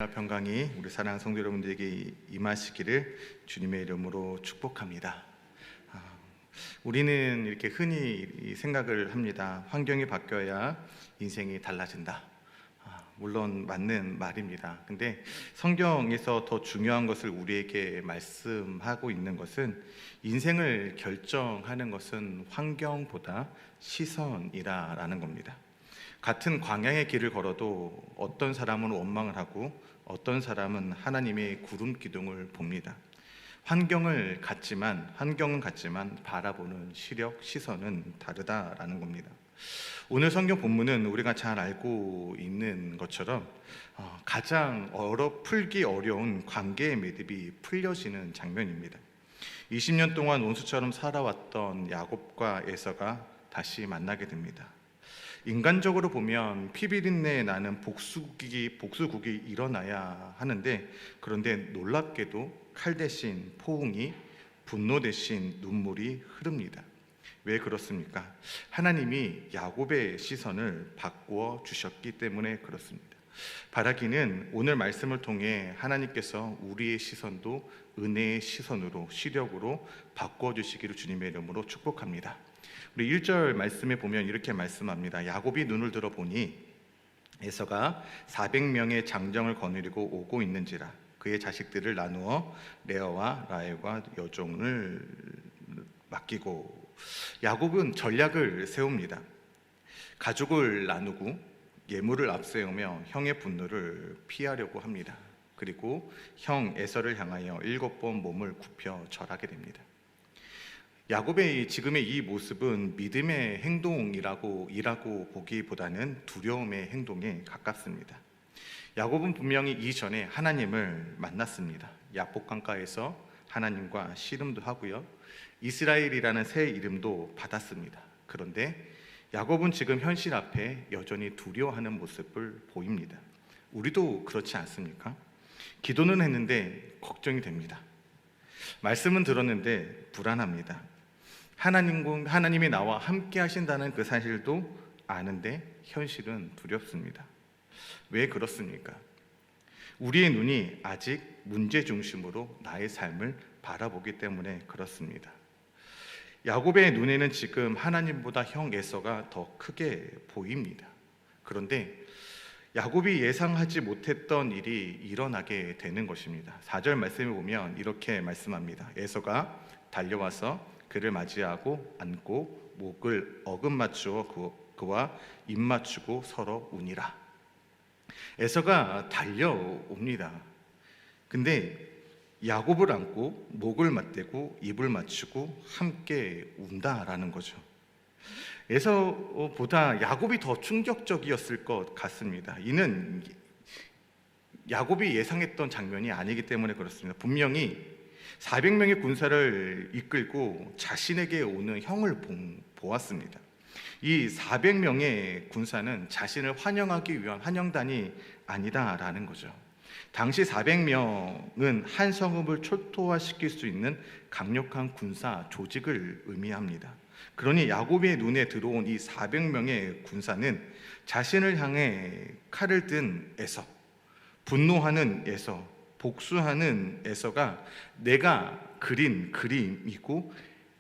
평강이 우리 사랑하는 성도 여러분들에게 임하시기를 주님의 이름으로 축복합니다. 우리는 이렇게 흔히 생각을 합니다. 환경이 바뀌어야 인생이 달라진다. 물론 맞는 말입니다. 근데 성경에서 더 중요한 것을 우리에게 말씀하고 있는 것은 인생을 결정하는 것은 환경보다 시선이라는 겁니다. 같은 광야의 길을 걸어도 어떤 사람은 원망을 하고 어떤 사람은 하나님의 구름 기둥을 봅니다. 환경은 같지만 바라보는 시선은 다르다라는 겁니다. 오늘 성경 본문은 우리가 잘 알고 있는 것처럼 가장 풀기 어려운 관계의 매듭이 풀려지는 장면입니다. 20년 동안 원수처럼 살아왔던 야곱과 에서가 다시 만나게 됩니다. 인간적으로 보면 피비린내 나는 복수국이 일어나야 하는데, 그런데 놀랍게도 칼 대신 포옹이, 분노 대신 눈물이 흐릅니다. 왜 그렇습니까? 하나님이 야곱의 시선을 바꾸어 주셨기 때문에 그렇습니다. 바라기는 오늘 말씀을 통해 하나님께서 우리의 시선도 은혜의 시선으로, 시력으로 바꾸어 주시기를 주님의 이름으로 축복합니다. 우리 1절 말씀에 보면 이렇게 말씀합니다. 야곱이 눈을 들어 보니 에서가 400명의 장정을 거느리고 오고 있는지라. 그의 자식들을 나누어 레아와 라헬과 여종을 맡기고. 야곱은 전략을 세웁니다. 가족을 나누고 예물을 앞세우며 형의 분노를 피하려고 합니다. 그리고 형 에서를 향하여 7번 몸을 굽혀 절하게 됩니다. 야곱의 지금의 이 모습은 믿음의 행동이라고 보기보다는 두려움의 행동에 가깝습니다. 야곱은 분명히 이전에 하나님을 만났습니다. 야복강가에서 하나님과 씨름도 하고요, 이스라엘이라는 새 이름도 받았습니다. 그런데 야곱은 지금 현실 앞에 여전히 두려워하는 모습을 보입니다. 우리도 그렇지 않습니까? 기도는 했는데 걱정이 됩니다. 말씀은 들었는데 불안합니다. 하나님이 나와 함께 하신다는 그 사실도 아는데 현실은 두렵습니다. 왜 그렇습니까? 우리의 눈이 아직 문제 중심으로 나의 삶을 바라보기 때문에 그렇습니다. 야곱의 눈에는 지금 하나님보다 형 에서가 더 크게 보입니다. 그런데 야곱이 예상하지 못했던 일이 일어나게 되는 것입니다. 4절 말씀에 보면 이렇게 말씀합니다. 에서가 달려와서 그를 맞이하고 안고 목을 어긋맞추어 그와 입 맞추고 서로 우니라. 에서가 달려옵니다. 근데 야곱을 안고 목을 맞대고 입을 맞추고 함께 운다라는 거죠. 에서보다 야곱이 더 충격적이었을 것 같습니다. 이는 야곱이 예상했던 장면이 아니기 때문에 그렇습니다. 분명히 400명의 군사를 이끌고 자신에게 오는 형을 보았습니다. 이 400명의 군사는 자신을 환영하기 위한 환영단이 아니다라는 거죠. 당시 400명은 한 성읍을 초토화시킬 수 있는 강력한 군사 조직을 의미합니다. 그러니 야곱의 눈에 들어온 이 400명의 군사는 자신을 향해 칼을 든 에서, 분노하는 에서, 복수하는 에서가 내가 그린 그림이고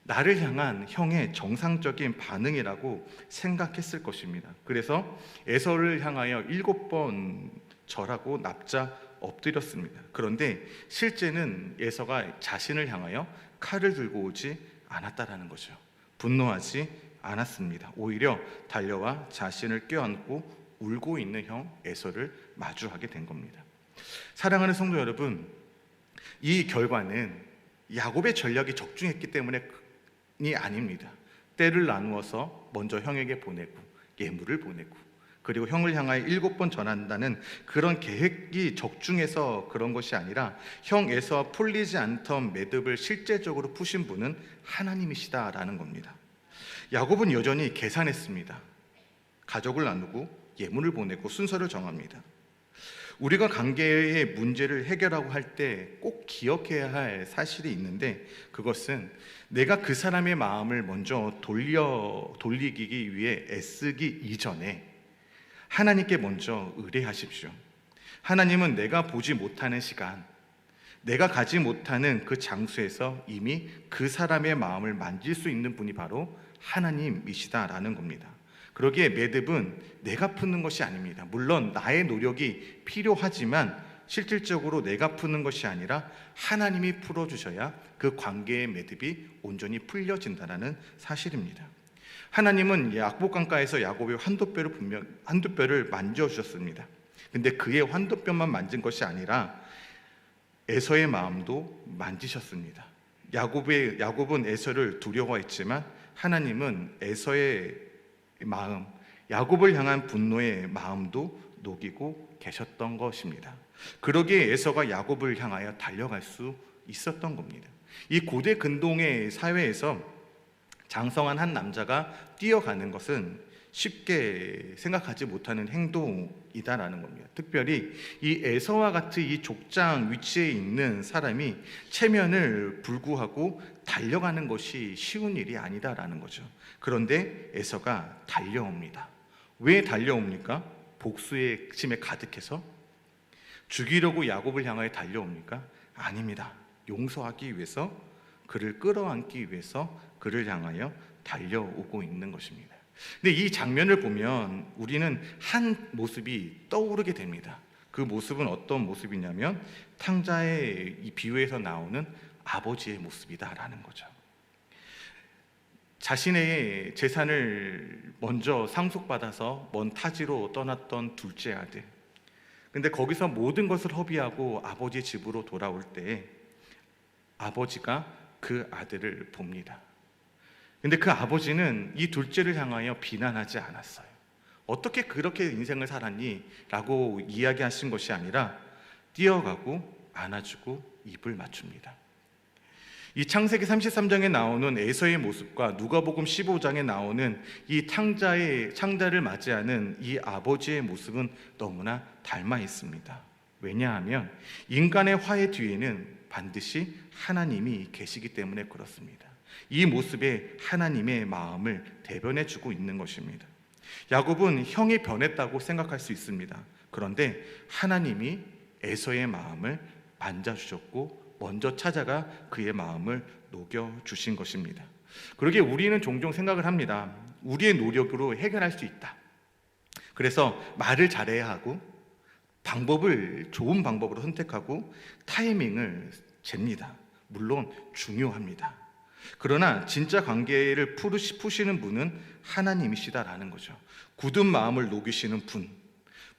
나를 향한 형의 정상적인 반응이라고 생각했을 것입니다. 그래서 에서를 향하여 7번 절하고 납작 엎드렸습니다. 그런데 실제는 에서가 자신을 향하여 칼을 들고 오지 않았다라는 거죠. 분노하지 않았습니다. 오히려 달려와 자신을 껴안고 울고 있는 형 에서를 마주하게 된 겁니다. 사랑하는 성도 여러분, 이 결과는 야곱의 전략이 적중했기 때문이 아닙니다. 때를 나누어서 먼저 형에게 보내고 예물을 보내고 그리고 형을 향하여 7번 전한다는 그런 계획이 적중해서 그런 것이 아니라 형에서 풀리지 않던 매듭을 실제적으로 푸신 분은 하나님이시다라는 겁니다. 야곱은 여전히 계산했습니다. 가족을 나누고 예물을 보내고 순서를 정합니다. 우리가 관계의 문제를 해결하고 할 때 꼭 기억해야 할 사실이 있는데, 그것은 내가 그 사람의 마음을 먼저 돌리기 위해 애쓰기 이전에 하나님께 먼저 의뢰하십시오. 하나님은 내가 보지 못하는 시간, 내가 가지 못하는 그 장소에서 이미 그 사람의 마음을 만질 수 있는 분이 바로 하나님이시다라는 겁니다. 그러기에 매듭은 내가 푸는 것이 아닙니다. 물론 나의 노력이 필요하지만 실질적으로 내가 푸는 것이 아니라 하나님이 풀어주셔야 그 관계의 매듭이 온전히 풀려진다는 사실입니다. 하나님은 약복강가에서 야곱의 환도뼈를 만져주셨습니다. 근데 그의 환도뼈만 만진 것이 아니라 에서의 마음도 만지셨습니다. 야곱은 에서를 두려워했지만 하나님은 에서의 마음, 야곱을 향한 분노의 마음도 녹이고 계셨던 것입니다. 그러기에 에서가 야곱을 향하여 달려갈 수 있었던 겁니다. 이 고대 근동의 사회에서 장성한 한 남자가 뛰어가는 것은 쉽게 생각하지 못하는 행동이다라는 겁니다. 특별히 이 에서와 같이 이 족장 위치에 있는 사람이 체면을 불구하고 달려가는 것이 쉬운 일이 아니다라는 거죠. 그런데 에서가 달려옵니다. 왜 달려옵니까? 복수의 심에 가득해서? 죽이려고 야곱을 향하여 달려옵니까? 아닙니다. 용서하기 위해서, 그를 끌어안기 위해서 그를 향하여 달려오고 있는 것입니다. 근데 이 장면을 보면 우리는 한 모습이 떠오르게 됩니다. 그 모습은 어떤 모습이냐면 탕자의 이 비유에서 나오는 아버지의 모습이다라는 거죠. 자신의 재산을 먼저 상속받아서 먼 타지로 떠났던 둘째 아들. 근데 거기서 모든 것을 허비하고 아버지 집으로 돌아올 때 아버지가 그 아들을 봅니다. 근데 그 아버지는 이 둘째를 향하여 비난하지 않았어요. 어떻게 그렇게 인생을 살았니? 라고 이야기하신 것이 아니라 뛰어가고 안아주고 입을 맞춥니다. 이 창세기 33장에 나오는 에서의 모습과 누가복음 15장에 나오는 이 창자를 맞이하는 이 아버지의 모습은 너무나 닮아 있습니다. 왜냐하면 인간의 화해 뒤에는 반드시 하나님이 계시기 때문에 그렇습니다. 이 모습에 하나님의 마음을 대변해주고 있는 것입니다. 야곱은 형이 변했다고 생각할 수 있습니다. 그런데 하나님이 에서의 마음을 만져주셨고 먼저 찾아가 그의 마음을 녹여주신 것입니다. 그러기에 우리는 종종 생각을 합니다. 우리의 노력으로 해결할 수 있다. 그래서 말을 잘해야 하고 좋은 방법으로 선택하고 타이밍을 잽니다. 물론 중요합니다. 그러나 진짜 관계를 푸시는 분은 하나님이시다라는 거죠. 굳은 마음을 녹이시는 분,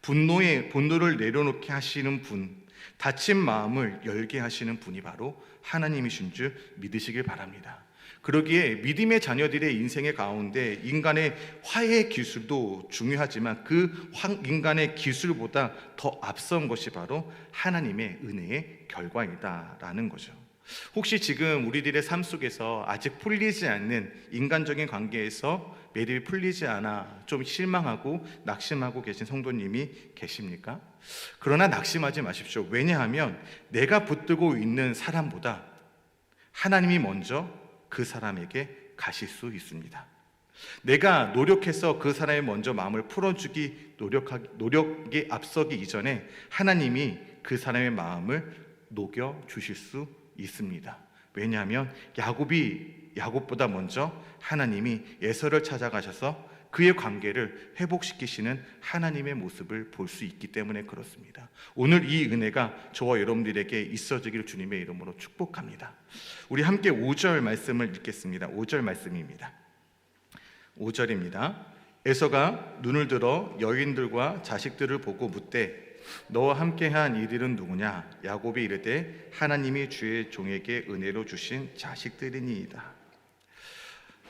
분노를 내려놓게 하시는 분, 다친 마음을 열게 하시는 분이 바로 하나님이신 줄 믿으시길 바랍니다. 그러기에 믿음의 자녀들의 인생의 가운데 인간의 화해 기술도 중요하지만 그 인간의 기술보다 더 앞선 것이 바로 하나님의 은혜의 결과이다라는 거죠. 혹시 지금 우리들의 삶 속에서 아직 풀리지 않는 인간적인 관계에서 매듭이 풀리지 않아 좀 실망하고 낙심하고 계신 성도님이 계십니까? 그러나 낙심하지 마십시오. 왜냐하면 내가 붙들고 있는 사람보다 하나님이 먼저 그 사람에게 가실 수 있습니다. 내가 노력해서 그 사람의 먼저 마음을 풀어주기 노력에 앞서기 이전에 하나님이 그 사람의 마음을 녹여주실 수 있습니다. 왜냐하면 야곱보다 먼저 하나님이 에서를 찾아가셔서 그의 관계를 회복시키시는 하나님의 모습을 볼 수 있기 때문에 그렇습니다. 오늘 이 은혜가 저와 여러분들에게 있어지기를 주님의 이름으로 축복합니다. 우리 함께 5절 말씀을 읽겠습니다. 5절 말씀입니다. 5절입니다. 에서가 눈을 들어 여인들과 자식들을 보고 묻되 너와 함께한 이들은 누구냐? 야곱이 이르되 하나님이 주의 종에게 은혜로 주신 자식들이니이다.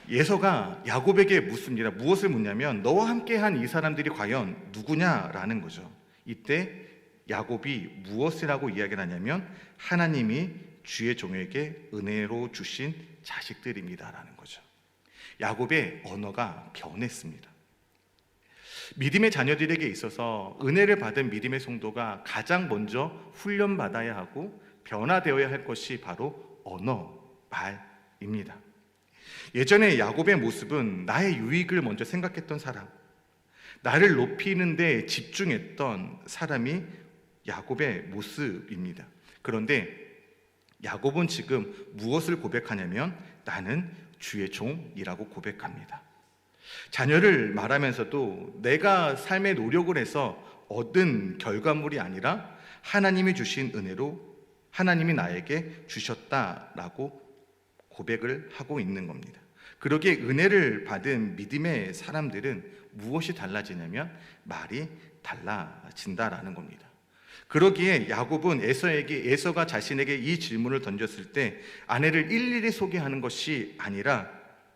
에서가 야곱에게 묻습니다. 무엇을 묻냐면 너와 함께한 이 사람들이 과연 누구냐라는 거죠. 이때 야곱이 무엇이라고 이야기를 하냐면 하나님이 주의 종에게 은혜로 주신 자식들입니다라는 거죠. 야곱의 언어가 변했습니다. 믿음의 자녀들에게 있어서 은혜를 받은 믿음의 성도가 가장 먼저 훈련받아야 하고 변화되어야 할 것이 바로 언어, 말입니다. 예전에 야곱의 모습은 나의 유익을 먼저 생각했던 사람, 나를 높이는 데 집중했던 사람이 야곱의 모습입니다. 그런데 야곱은 지금 무엇을 고백하냐면 나는 주의 종이라고 고백합니다. 자녀를 말하면서도 내가 삶의 노력을 해서 얻은 결과물이 아니라 하나님이 주신 은혜로 하나님이 나에게 주셨다라고 고백을 하고 있는 겁니다. 그러기에 은혜를 받은 믿음의 사람들은 무엇이 달라지냐면 말이 달라진다라는 겁니다. 그러기에 야곱은 에서가 자신에게 이 질문을 던졌을 때 아내를 일일이 소개하는 것이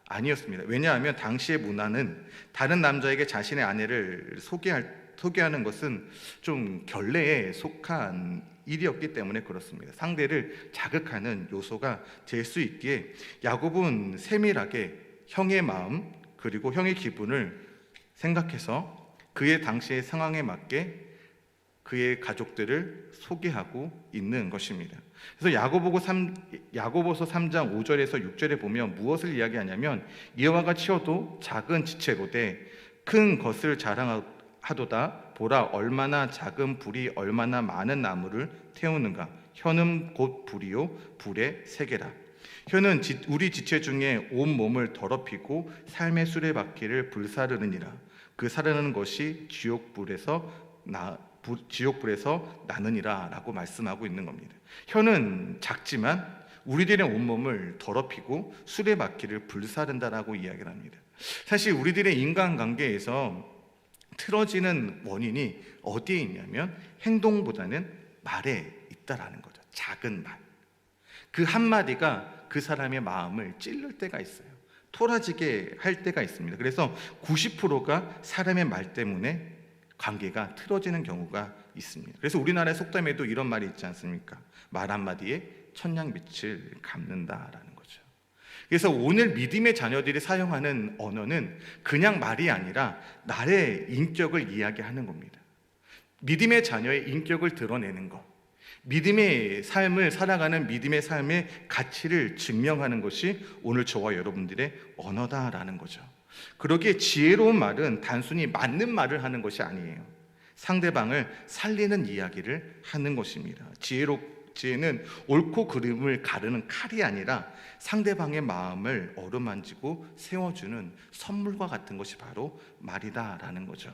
아니었습니다. 왜냐하면 당시의 문화는 다른 남자에게 자신의 아내를 소개하는 것은 좀 결례에 속한 일이었기 때문에 그렇습니다. 상대를 자극하는 요소가 될 수 있기에 야곱은 세밀하게 형의 마음 그리고 형의 기분을 생각해서 그의 당시의 상황에 맞게 그의 가족들을 소개하고 있는 것입니다. 그래서 야고보서 3장 5절에서 6절에 보면 무엇을 이야기하냐면 이와 같이 치어도 작은 지체로되 큰 것을 자랑하도다. 보라 얼마나 작은 불이 얼마나 많은 나무를 태우는가. 혀는 곧 불이요 불의 세계라. 혀는 우리 지체 중에 온 몸을 더럽히고 삶의 수레바퀴를 불사르느니라. 그 사르는 것이 지옥불에서 나느니라 라고 말씀하고 있는 겁니다. 혀는 작지만 우리들의 온몸을 더럽히고 수레바퀴를 불사른다라고 이야기를 합니다. 사실 우리들의 인간관계에서 틀어지는 원인이 어디에 있냐면 행동보다는 말에 있다라는 거죠. 작은 말. 그 한마디가 그 사람의 마음을 찔를 때가 있어요. 토라지게 할 때가 있습니다. 그래서 90%가 사람의 말 때문에 관계가 틀어지는 경우가 있습니다. 그래서 우리나라의 속담에도 이런 말이 있지 않습니까? 말 한마디에 천냥빛을 갚는다라는 거죠. 그래서 오늘 믿음의 자녀들이 사용하는 언어는 그냥 말이 아니라 나의 인격을 이야기하는 겁니다. 믿음의 자녀의 인격을 드러내는 것, 믿음의 삶을 살아가는 믿음의 삶의 가치를 증명하는 것이 오늘 저와 여러분들의 언어다라는 거죠. 그러기에 지혜로운 말은 단순히 맞는 말을 하는 것이 아니에요. 상대방을 살리는 이야기를 하는 것입니다. 지혜는 옳고 그름을 가르는 칼이 아니라 상대방의 마음을 어루만지고 세워주는 선물과 같은 것이 바로 말이다라는 거죠.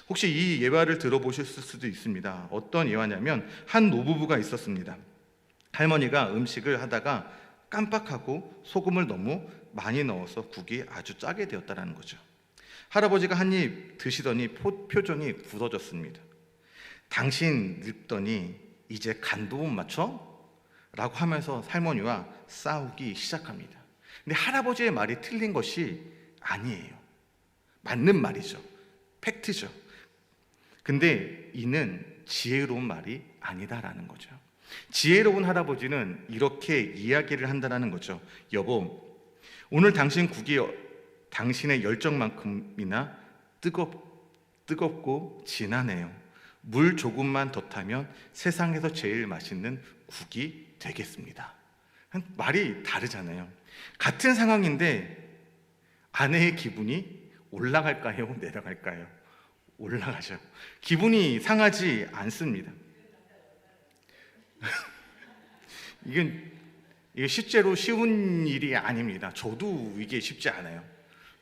혹시 이 예화를 들어보셨을 수도 있습니다. 어떤 예화냐면 한 노부부가 있었습니다. 할머니가 음식을 하다가 깜빡하고 소금을 너무 많이 넣어서 국이 아주 짜게 되었다는 거죠. 할아버지가 한 입 드시더니 표정이 굳어졌습니다. 당신 늙더니 이제 간도 못 맞춰? 라고 하면서 할머니와 싸우기 시작합니다. 근데 할아버지의 말이 틀린 것이 아니에요. 맞는 말이죠. 팩트죠. 근데 이는 지혜로운 말이 아니다라는 거죠. 지혜로운 할아버지는 이렇게 이야기를 한다는 거죠. 여보, 오늘 당신 국이 당신의 열정만큼이나 뜨겁고 진하네요. 물 조금만 더 타면 세상에서 제일 맛있는 국이 되겠습니다. 말이 다르잖아요. 같은 상황인데 아내의 기분이 올라갈까요? 내려갈까요? 올라가죠. 기분이 상하지 않습니다. 이게 실제로 쉬운 일이 아닙니다. 저도 이게 쉽지 않아요.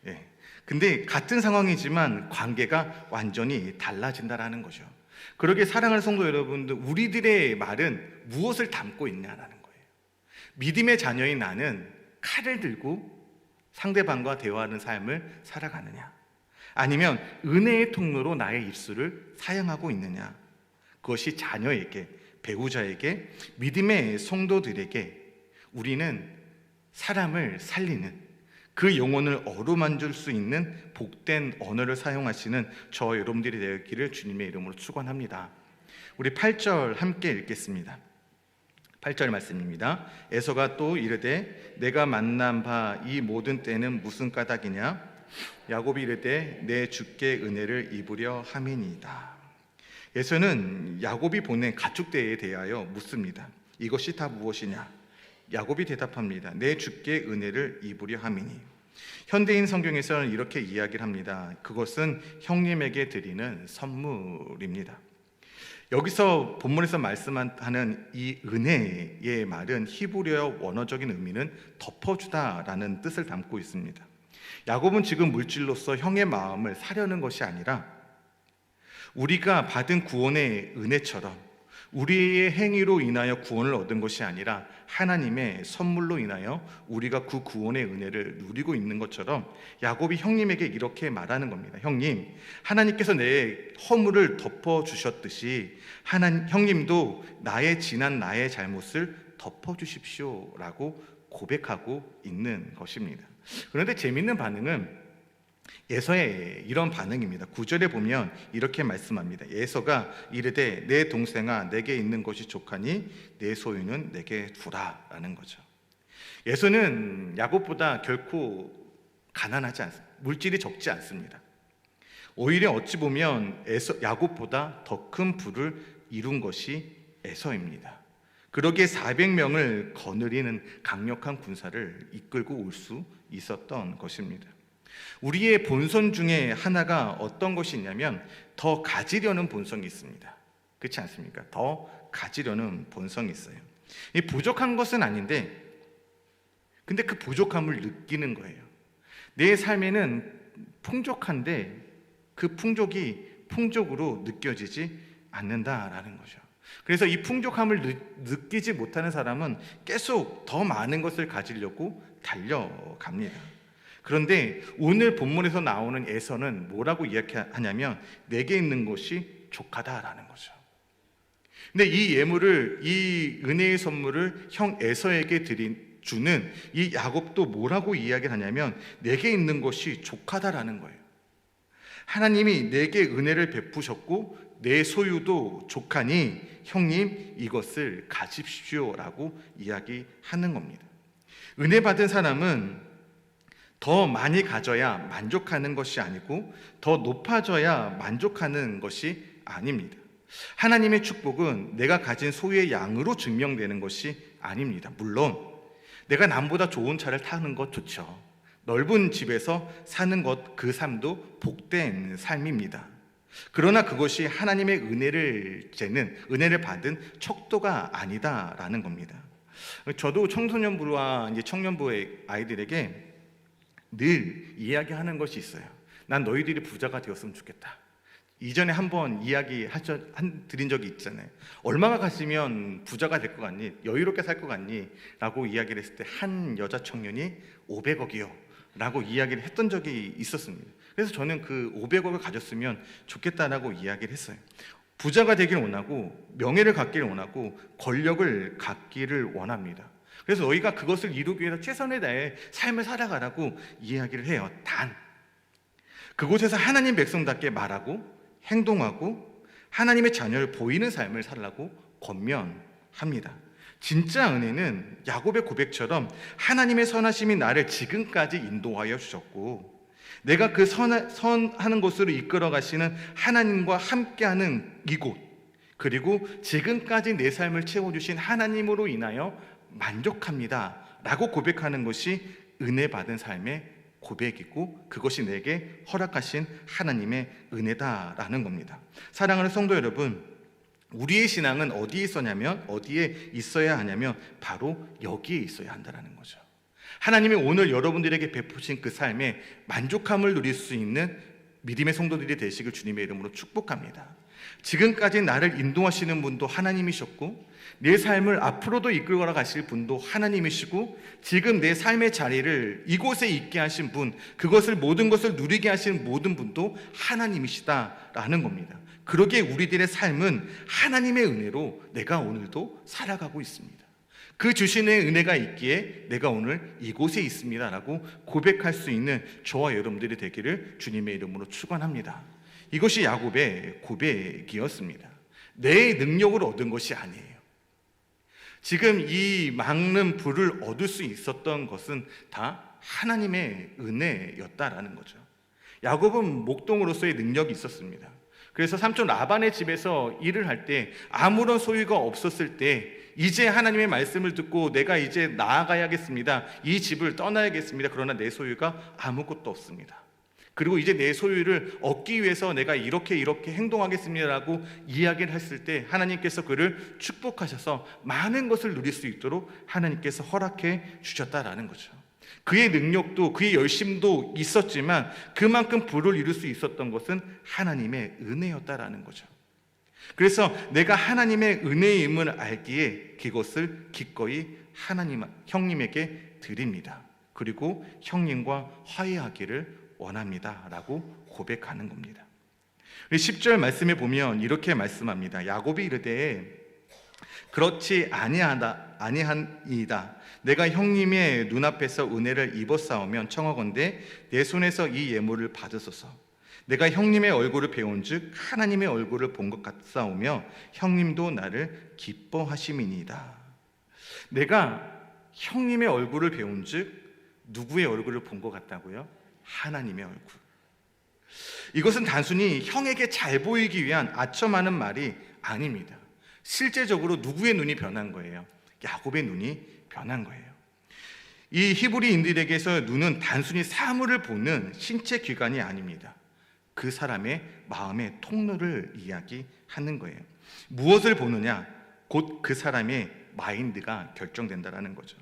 예. 근데 같은 상황이지만 관계가 완전히 달라진다라는 거죠. 그러게 사랑하는 성도 여러분들, 우리들의 말은 무엇을 담고 있냐라는 거예요. 믿음의 자녀인 나는 칼을 들고 상대방과 대화하는 삶을 살아가느냐, 아니면 은혜의 통로로 나의 입술을 사용하고 있느냐. 그것이 자녀에게, 배우자에게, 믿음의 성도들에게 우리는 사람을 살리는, 그 영혼을 어루만질 수 있는 복된 언어를 사용하시는 저 여러분들이 되었기를 주님의 이름으로 축원합니다. 우리 8절 함께 읽겠습니다. 8절 말씀입니다. 에서가 또 이르되 내가 만난 바 이 모든 때는 무슨 까닭이냐? 야곱이 이르되 내 주께 은혜를 입으려 함이니이다. 에서는 야곱이 보낸 가축대에 대하여 묻습니다. 이것이 다 무엇이냐? 야곱이 대답합니다. 내 주께 은혜를 입으려 함이니. 현대인 성경에서는 이렇게 이야기를 합니다. 그것은 형님에게 드리는 선물입니다. 여기서 본문에서 말씀하는 이 은혜의 말은 히브리어 원어적인 의미는 덮어주다라는 뜻을 담고 있습니다. 야곱은 지금 물질로서 형의 마음을 사려는 것이 아니라 우리가 받은 구원의 은혜처럼 우리의 행위로 인하여 구원을 얻은 것이 아니라 하나님의 선물로 인하여 우리가 그 구원의 은혜를 누리고 있는 것처럼 야곱이 형님에게 이렇게 말하는 겁니다. 형님, 하나님께서 내 허물을 덮어주셨듯이 형님도 나의 잘못을 덮어주십시오 라고 고백하고 있는 것입니다. 그런데 재미있는 반응은 예서의 이런 반응입니다. 9절에 보면 이렇게 말씀합니다. 예서가 이르되 내 동생아 내게 있는 것이 족하니 내 소유는 내게 두라 라는 거죠. 예서는 야곱보다 결코 가난하지 않습니다. 물질이 적지 않습니다. 오히려 어찌 보면 야곱보다 더 큰 부를 이룬 것이 에서입니다. 그러기에 400명을 거느리는 강력한 군사를 이끌고 올 수 있었던 것입니다. 우리의 본성 중에 하나가 어떤 것이 있냐면 더 가지려는 본성이 있습니다. 그렇지 않습니까? 더 가지려는 본성이 있어요. 이 부족한 것은 아닌데 근데 그 부족함을 느끼는 거예요. 내 삶에는 풍족한데 그 풍족이 풍족으로 느껴지지 않는다라는 거죠. 그래서 이 풍족함을 느끼지 못하는 사람은 계속 더 많은 것을 가지려고 달려갑니다. 그런데 오늘 본문에서 나오는 에서는 뭐라고 이야기하냐면 내게 있는 것이 족하다라는 거죠. 근데 이 예물을, 이 은혜의 선물을 형 에서에게 주는 이 야곱도 뭐라고 이야기를 하냐면 내게 있는 것이 족하다라는 거예요. 하나님이 내게 은혜를 베푸셨고 내 소유도 족하니 형님 이것을 가집시오라고 이야기하는 겁니다. 은혜 받은 사람은 더 많이 가져야 만족하는 것이 아니고 더 높아져야 만족하는 것이 아닙니다. 하나님의 축복은 내가 가진 소유의 양으로 증명되는 것이 아닙니다. 물론 내가 남보다 좋은 차를 타는 것 좋죠. 넓은 집에서 사는 것, 그 삶도 복된 삶입니다. 그러나 그것이 하나님의 은혜를 받은 척도가 아니다라는 겁니다. 저도 청소년부와 이제 청년부의 아이들에게 늘 이야기하는 것이 있어요. 난 너희들이 부자가 되었으면 좋겠다. 이전에 한번 드린 적이 있잖아요. 얼마가 가지면 부자가 될 것 같니? 여유롭게 살 것 같니? 라고 이야기를 했을 때 한 여자 청년이 500억이요 라고 이야기를 했던 적이 있었습니다. 그래서 저는 그 500억을 가졌으면 좋겠다라고 이야기를 했어요. 부자가 되기를 원하고 명예를 갖기를 원하고 권력을 갖기를 원합니다. 그래서 너희가 그것을 이루기 위해서 최선을 다해 삶을 살아가라고 이야기를 해요. 단 그곳에서 하나님 백성답게 말하고 행동하고 하나님의 자녀를 보이는 삶을 살라고 권면합니다. 진짜 은혜는 야곱의 고백처럼 하나님의 선하심이 나를 지금까지 인도하여 주셨고 내가 그 선하는 곳으로 이끌어 가시는 하나님과 함께하는 이곳 그리고 지금까지 내 삶을 채워주신 하나님으로 인하여 만족합니다 라고 고백하는 것이 은혜 받은 삶의 고백이고 그것이 내게 허락하신 하나님의 은혜다라는 겁니다. 사랑하는 성도 여러분, 우리의 신앙은 어디에 있어야 하냐면 바로 여기에 있어야 한다는 거죠. 하나님이 오늘 여러분들에게 베푸신 그 삶에 만족함을 누릴 수 있는 믿음의 성도들이 되시길 주님의 이름으로 축복합니다. 지금까지 나를 인도하시는 분도 하나님이셨고 내 삶을 앞으로도 이끌어 가실 분도 하나님이시고 지금 내 삶의 자리를 이곳에 있게 하신 분, 모든 것을 누리게 하신 모든 분도 하나님이시다라는 겁니다. 그러기에 우리들의 삶은 하나님의 은혜로 내가 오늘도 살아가고 있습니다. 그 주신의 은혜가 있기에 내가 오늘 이곳에 있습니다라고 고백할 수 있는 저와 여러분들이 되기를 주님의 이름으로 축원합니다. 이것이 야곱의 고백이었습니다. 내 능력으로 얻은 것이 아니에요. 지금 이 많은 부를 얻을 수 있었던 것은 다 하나님의 은혜였다라는 거죠. 야곱은 목동으로서의 능력이 있었습니다. 그래서 삼촌 라반의 집에서 일을 할 때 아무런 소유가 없었을 때 이제 하나님의 말씀을 듣고 내가 이제 나아가야겠습니다. 이 집을 떠나야겠습니다. 그러나 내 소유가 아무것도 없습니다. 그리고 이제 내 소유를 얻기 위해서 내가 이렇게 행동하겠습니다라고 이야기를 했을 때 하나님께서 그를 축복하셔서 많은 것을 누릴 수 있도록 하나님께서 허락해 주셨다라는 거죠. 그의 능력도 그의 열심도 있었지만 그만큼 부를 이룰 수 있었던 것은 하나님의 은혜였다라는 거죠. 그래서 내가 하나님의 은혜임을 알기에 그것을 기꺼이 형님에게 드립니다. 그리고 형님과 화해하기를 원합니다 라고 고백하는 겁니다. 10절 말씀에 보면 이렇게 말씀합니다. 야곱이 이르되 그렇지 아니하니이다. 내가 형님의 눈앞에서 은혜를 입었사오면 청하건대 내 손에서 이 예물을 받으소서. 내가 형님의 얼굴을 배운즉 하나님의 얼굴을 본 것 같사오며 형님도 나를 기뻐하심이니이다. 내가 형님의 얼굴을 배운즉 누구의 얼굴을 본 것 같다고요? 하나님의 얼굴. 이것은 단순히 형에게 잘 보이기 위한 아첨하는 말이 아닙니다. 실제적으로 누구의 눈이 변한 거예요? 야곱의 눈이 변한 거예요. 이 히브리인들에게서 눈은 단순히 사물을 보는 신체 기관이 아닙니다. 그 사람의 마음의 통로를 이야기하는 거예요. 무엇을 보느냐? 곧 그 사람의 마인드가 결정된다라는 거죠.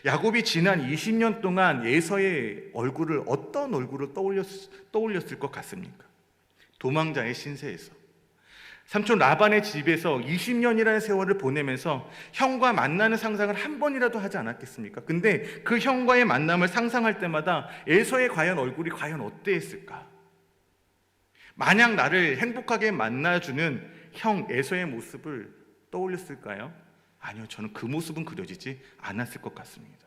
야곱이 지난 20년 동안 에서의 얼굴을 어떤 얼굴을 떠올렸을 것 같습니까? 도망자의 신세에서 삼촌 라반의 집에서 20년이라는 세월을 보내면서 형과 만나는 상상을 한 번이라도 하지 않았겠습니까? 근데 그 형과의 만남을 상상할 때마다 에서의 과연 얼굴이 과연 어땠을까? 만약 나를 행복하게 만나주는 형 에서의 모습을 떠올렸을까요? 아니요, 저는 그 모습은 그려지지 않았을 것 같습니다.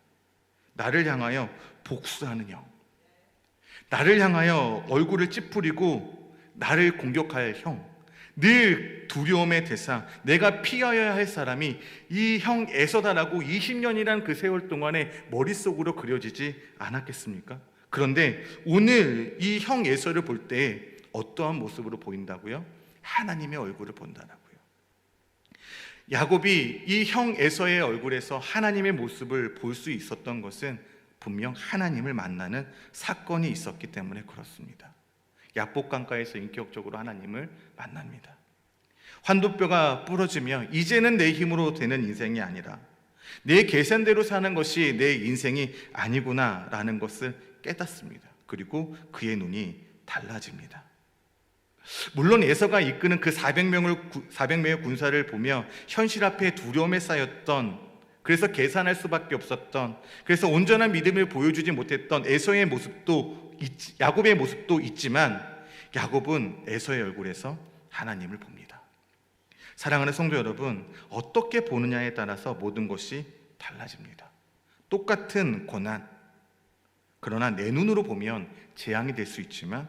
나를 향하여 복수하는 형, 나를 향하여 얼굴을 찌푸리고 나를 공격할 형, 늘 두려움의 대상, 내가 피하여야 할 사람이 이 형 에서다라고 20년이란 그 세월 동안에 머릿속으로 그려지지 않았겠습니까? 그런데 오늘 이 형 에서를 볼 때 어떠한 모습으로 보인다고요? 하나님의 얼굴을 본다라고요. 야곱이 이 형 에서의 얼굴에서 하나님의 모습을 볼 수 있었던 것은 분명 하나님을 만나는 사건이 있었기 때문에 그렇습니다. 야복강가에서 인격적으로 하나님을 만납니다. 환도뼈가 부러지며 이제는 내 힘으로 되는 인생이 아니라 내 계산대로 사는 것이 내 인생이 아니구나라는 것을 깨닫습니다. 그리고 그의 눈이 달라집니다. 물론 에서가 이끄는 그 400명의 군사를 보며 현실 앞에 두려움에 쌓였던, 그래서 계산할 수밖에 없었던, 그래서 온전한 믿음을 보여주지 못했던 에서의 모습도 야곱의 모습도 있지만 야곱은 에서의 얼굴에서 하나님을 봅니다. 사랑하는 성도 여러분, 어떻게 보느냐에 따라서 모든 것이 달라집니다. 똑같은 고난, 그러나 내 눈으로 보면 재앙이 될 수 있지만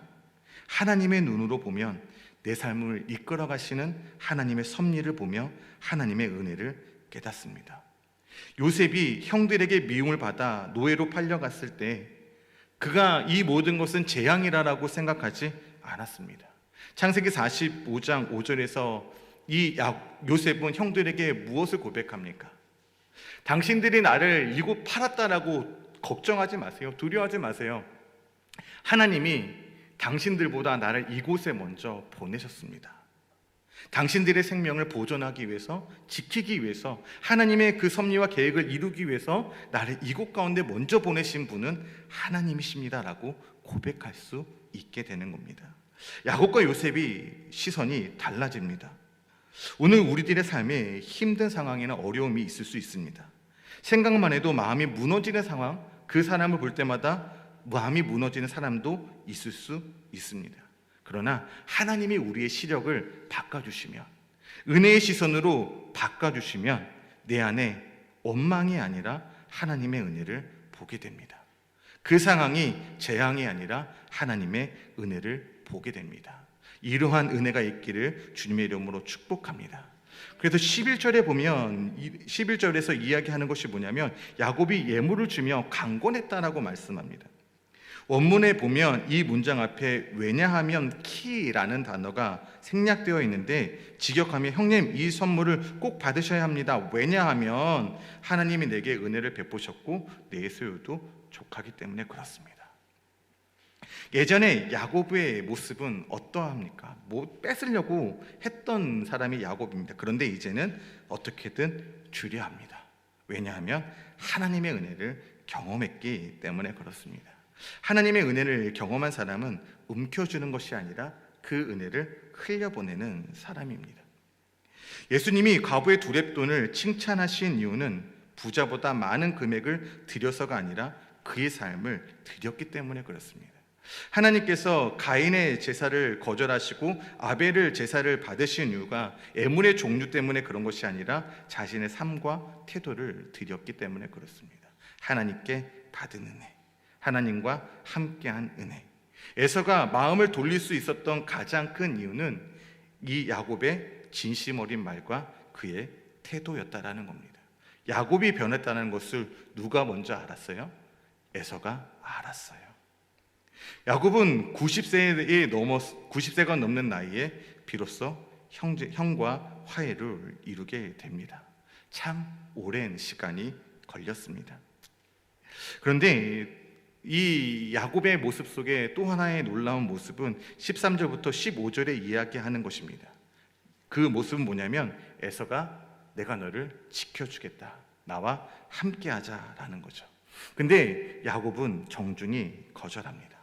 하나님의 눈으로 보면 내 삶을 이끌어 가시는 하나님의 섭리를 보며 하나님의 은혜를 깨닫습니다. 요셉이 형들에게 미움을 받아 노예로 팔려갔을 때 그가 이 모든 것은 재앙이라고 생각하지 않았습니다. 창세기 45장 5절에서 요셉은 형들에게 무엇을 고백합니까? 당신들이 나를 이곳 팔았다라고 걱정하지 마세요. 두려워하지 마세요. 하나님이 당신들보다 나를 이곳에 먼저 보내셨습니다. 당신들의 생명을 보존하기 위해서, 지키기 위해서, 하나님의 그 섭리와 계획을 이루기 위해서 나를 이곳 가운데 먼저 보내신 분은 하나님이십니다라고 고백할 수 있게 되는 겁니다. 야곱과 요셉이 시선이 달라집니다. 오늘 우리들의 삶에 힘든 상황이나 어려움이 있을 수 있습니다. 생각만 해도 마음이 무너지는 상황, 그 사람을 볼 때마다 마음이 무너지는 사람도 있을 수 있습니다. 그러나 하나님이 우리의 시력을 바꿔주시면, 은혜의 시선으로 바꿔주시면 내 안에 원망이 아니라 하나님의 은혜를 보게 됩니다. 그 상황이 재앙이 아니라 하나님의 은혜를 보게 됩니다. 이러한 은혜가 있기를 주님의 이름으로 축복합니다. 그래서 11절에 보면 11절에서 이야기하는 것이 뭐냐면 야곱이 예물을 주며 강권했다라고 말씀합니다. 원문에 보면 이 문장 앞에 왜냐하면 키라는 단어가 생략되어 있는데 직역하면 형님 이 선물을 꼭 받으셔야 합니다. 왜냐하면 하나님이 내게 은혜를 베푸셨고 내 소유도 족하기 때문에 그렇습니다. 예전에 야곱의 모습은 어떠합니까? 뭐 뺏으려고 했던 사람이 야곱입니다. 그런데 이제는 어떻게든 주려 합니다. 왜냐하면 하나님의 은혜를 경험했기 때문에 그렇습니다. 하나님의 은혜를 경험한 사람은 움켜주는 것이 아니라 그 은혜를 흘려보내는 사람입니다. 예수님이 과부의 두렙돈을 칭찬하신 이유는 부자보다 많은 금액을 드려서가 아니라 그의 삶을 드렸기 때문에 그렇습니다. 하나님께서 가인의 제사를 거절하시고 아벨의 제사를 받으신 이유가 애물의 종류 때문에 그런 것이 아니라 자신의 삶과 태도를 드렸기 때문에 그렇습니다. 하나님께 받은 은혜, 하나님과 함께한 은혜. 에서가 마음을 돌릴 수 있었던 가장 큰 이유는 이 야곱의 진심 어린 말과 그의 태도였다라는 겁니다. 야곱이 변했다는 것을 누가 먼저 알았어요? 에서가 알았어요. 야곱은 90세가 넘는 나이에 비로소 형과 화해를 이루게 됩니다. 참 오랜 시간이 걸렸습니다. 그런데 이 야곱의 모습 속에 또 하나의 놀라운 모습은 13절부터 15절에 이야기하는 것입니다. 그 모습은 뭐냐면 에서가 내가 너를 지켜주겠다, 나와 함께하자라는 거죠. 근데 야곱은 정중히 거절합니다.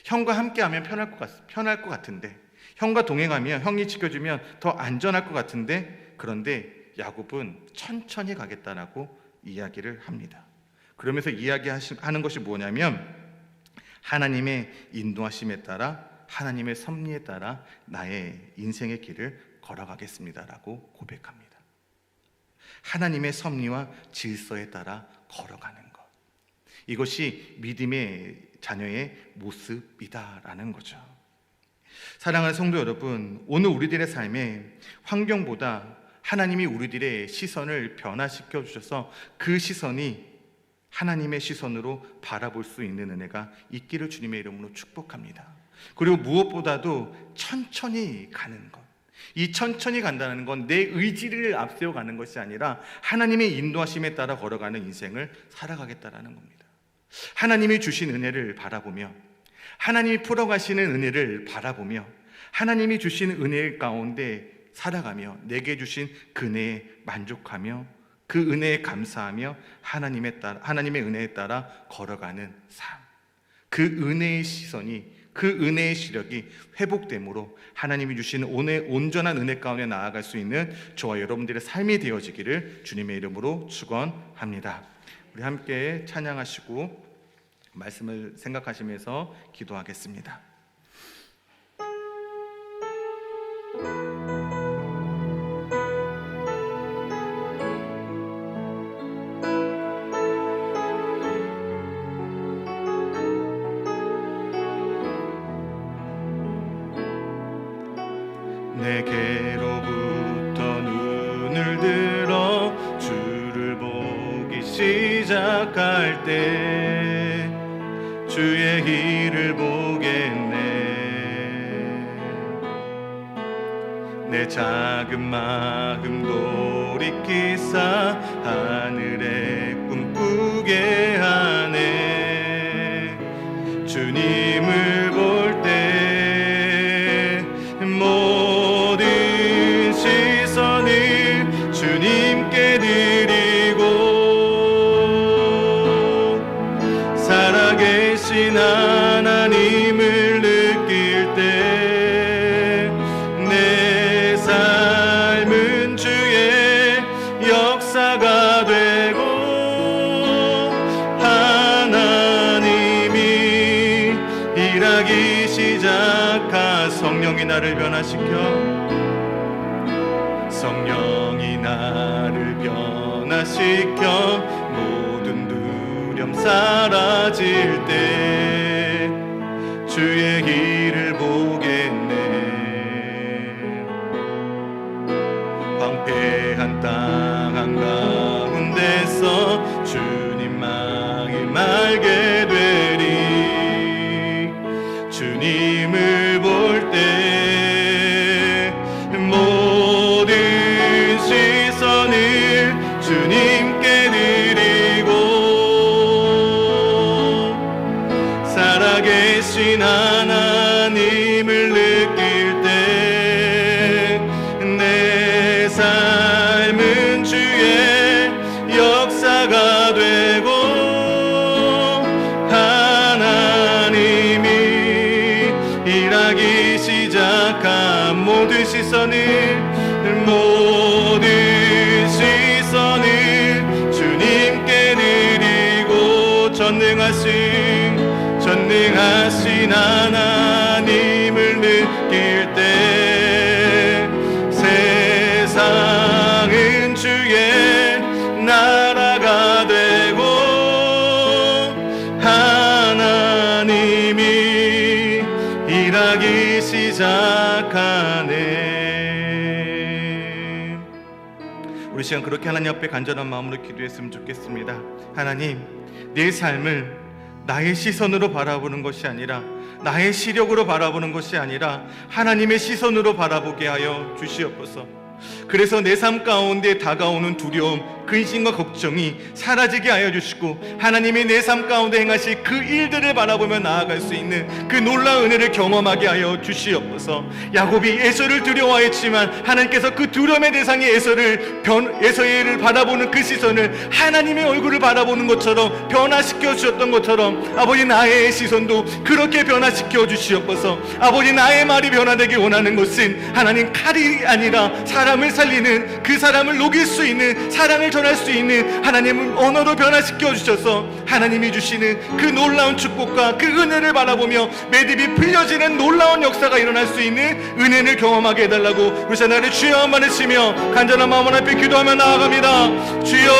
형과 함께하면 편할 것 같은데, 형과 동행하면, 형이 지켜주면 더 안전할 것 같은데, 그런데 야곱은 천천히 가겠다라고 이야기를 합니다. 그러면서 이야기하는 것이 뭐냐면 하나님의 인도하심에 따라, 하나님의 섭리에 따라 나의 인생의 길을 걸어가겠습니다라고 고백합니다. 하나님의 섭리와 질서에 따라 걸어가는 것, 이것이 믿음의 자녀의 모습이다라는 거죠. 사랑하는 성도 여러분, 오늘 우리들의 삶에 환경보다 하나님이 우리들의 시선을 변화시켜 주셔서 그 시선이 하나님의 시선으로 바라볼 수 있는 은혜가 있기를 주님의 이름으로 축복합니다. 그리고 무엇보다도 천천히 가는 것, 이 천천히 간다는 건 내 의지를 앞세워 가는 것이 아니라 하나님의 인도하심에 따라 걸어가는 인생을 살아가겠다라는 겁니다. 하나님이 주신 은혜를 바라보며, 하나님이 풀어가시는 은혜를 바라보며, 하나님이 주신 은혜 가운데 살아가며 내게 주신 그 은혜에 만족하며 그 은혜에 감사하며 하나님의 은혜에 따라 걸어가는 삶, 그 은혜의 시선이, 그 은혜의 시력이 회복됨으로 하나님이 주신 온전한 은혜 가운데 나아갈 수 있는 저와 여러분들의 삶이 되어지기를 주님의 이름으로 축원합니다. 우리 함께 찬양하시고 말씀을 생각하시면서 기도하겠습니다. 내게로부터 눈을 들어 주를 보기 시작할 때 주의 길을 보겠네. 내 작은 마음 돌이키사 하늘에 꿈꾸게 하네. 주님을 볼 때 모든 시선을 주님께 드리고 살아계신 하나님을 느낄 때 내 삶은 주의 역사가 되고 하나님이 일하기 시작하. 성령이 나를 변화시켜, 성령이 나를 변화시켜 모든 두려움 사라질 때 주의 길을 보겠네. 황폐한 땅 한가운데서 주님만을 알게 되리. 주님을 볼 때 모든 시선을 주님께 드리고 살아계신 하신 하나님을 느낄 때 세상은 주의 나라가 되고 하나님이 일하기 시작하네. 우리 시간 그렇게 하나님 앞에 간절한 마음으로 기도했으면 좋겠습니다. 하나님, 내 삶을 나의 시선으로 바라보는 것이 아니라, 나의 시력으로 바라보는 것이 아니라 하나님의 시선으로 바라보게 하여 주시옵소서. 그래서 내 삶 가운데 다가오는 두려움, 근심과 걱정이 사라지게 하여 주시고 하나님이 내 삶 가운데 행하실 그 일들을 바라보며 나아갈 수 있는 그 놀라운 은혜를 경험하게 하여 주시옵소서. 야곱이 에서를 두려워했지만 하나님께서 그 두려움의 대상이 에서를 바라보는 그 시선을 하나님의 얼굴을 바라보는 것처럼 변화시켜 주셨던 것처럼 아버지, 나의 시선도 그렇게 변화시켜 주시옵소서. 아버지, 나의 말이 변화되기 원하는 것은 하나님, 칼이 아니라 사람을 살리는, 그 사람을 녹일 수 있는, 사랑을 전할 수 있는 하나님의 언어로 변화시켜 주셔서 하나님이 주시는 그 놀라운 축복과 그 은혜를 바라보며 매듭이 풀려지는 놀라운 역사가 일어날 수 있는 은혜를 경험하게 해달라고 우리 하나님 주여 한번 외치며 간절한 마음 앞에 기도하며 나아갑니다. 주여.